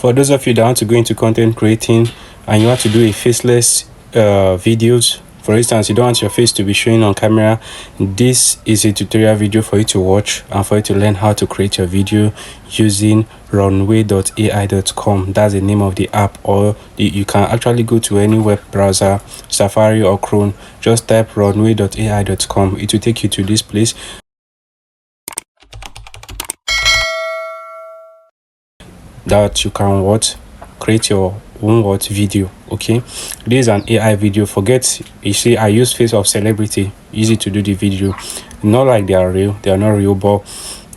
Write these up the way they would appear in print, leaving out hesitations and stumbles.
For those of you that want to go into content creating and you want to do a faceless videos, for instance, you don't want your face to be showing on camera, this is a tutorial video for you to watch and for you to learn how to create your video using runway.ai.com. That's the name of the app, or you can actually go to any web browser, Safari or Chrome. Just type runway.ai.com. It will take you to this place that you can create your own video. Okay, this is an AI video. Forget, you see, I use face of celebrity, easy to do the video, not like they are real, they are not real, but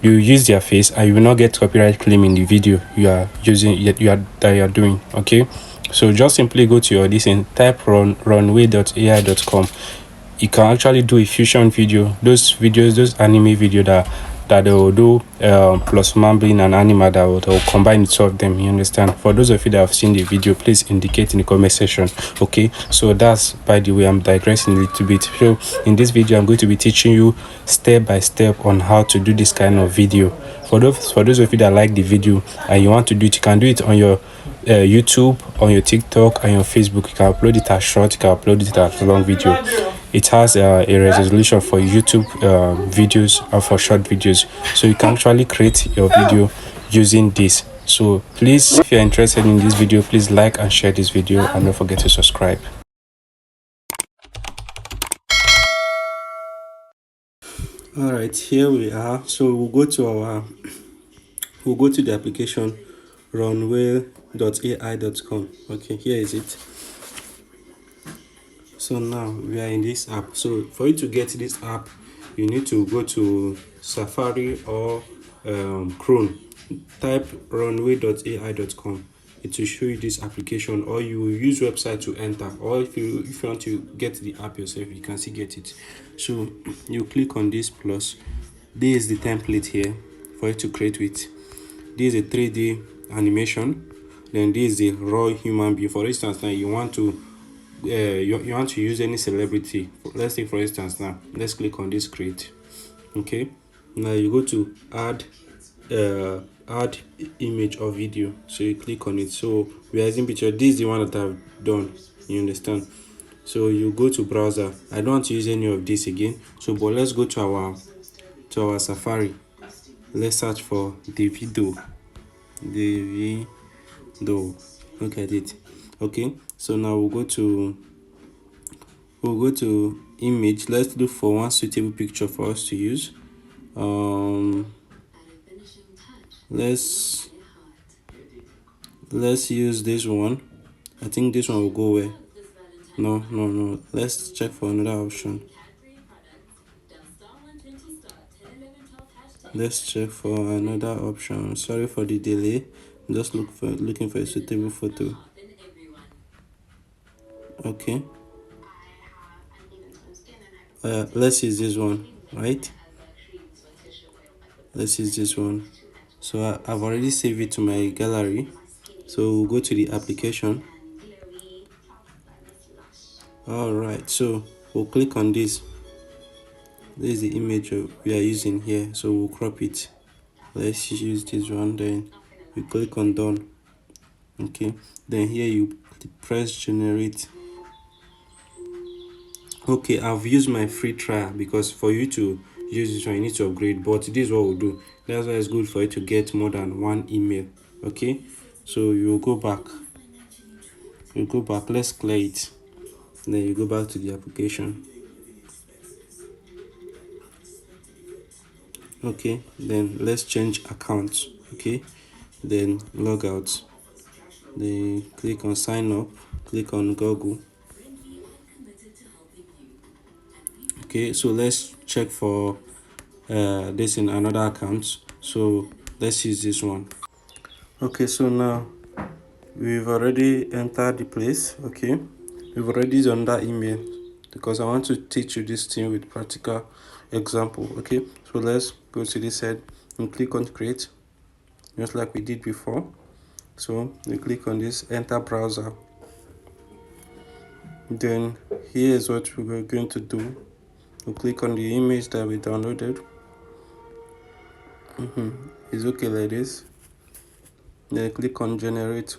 you use their face and you will not get copyright claim in the video you are using, you are doing. Okay, so just simply go to your this and type runway.ai.com. You can actually do a fusion video, those videos, those anime video that they will do, plus man being an animal, that will combine the two of them. You understand? For those of you that have seen the video, please indicate in the comment section. Okay, so that's, by the way, I'm digressing a little bit. So in this video I'm going to be teaching you step by step on how to do this kind of video. For those of you that like the video and you want to do it, you can do it on your YouTube, on your TikTok, and your Facebook. You can upload it as short, you can upload it as long video. It has a resolution for YouTube videos or for short videos, so you can actually create your video using this. So please, if you're interested in this video, please like and share this video, and don't forget to subscribe. All right, here we are. So we'll go to the application runway.ai.com. okay, here is it. So now we are in this app. So for you to get this app, you need to go to Safari or Chrome. Type runway.ai.com. It will show you this application, or you will use website to enter, or if you want to get the app yourself, you can still get it. So you click on this plus. This is the template here for you to create with. This is a 3D animation. Then this is the raw human being. For instance, now you want to you want to use any celebrity. Let's say, for instance, now let's click on this create. Okay, now you go to add image or video, so you click on it. So we are using picture. This is the one that I've done, you understand? So you go to browser. I don't want to use any of this again, so but let's go to our Safari. Let's search for the video. Look at it. Okay, so now we'll go to image. Let's look for one suitable picture for us to use. Let's use this one. I think this one will go well. No, let's check for another option. Let's check for another option. Sorry for the delay. Just looking for a suitable photo. Okay, let's use this one, right? Let's use this one. So I've already saved it to my gallery. So we'll go to the application. All right, so we'll click on this. This is the image we are using here, so we'll crop it. Let's use this one. Then we click on done. Okay, then here you press generate. Okay, I've used my free trial, because for you to use this one you need to upgrade, but this is what we'll do. That's why it's good for you to get more than one email. Okay, so you go back, let's clear it. Then you go back to the application. Okay, then let's change accounts. Okay, then log out. Then click on sign up, click on Google. Okay, so let's check for this in another account. So let's use this one. Okay, so now we've already entered the place. Okay, we've already done that email, because I want to teach you this thing with practical example. Okay, so let's go to this head and click on create, just like we did before. So we click on this, enter browser. Then here is what we're going to do. We'll click on the image that we downloaded. It's okay like this. then click on generate.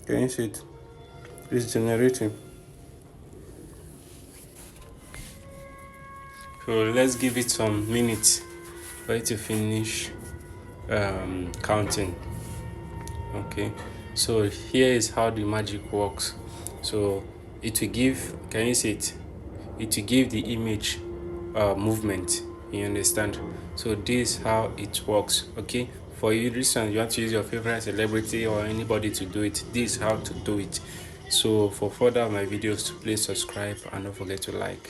Can you see it? It's generating. So let's give it some minutes for it to finish counting. Okay, so here is how the magic works. So it will give, can you see it? It will give the image movement. You understand? So this is how it works. Okay, for you listen, you want to use your favorite celebrity or anybody to do it, this is how to do it. So for further of my videos, please subscribe and don't forget to like.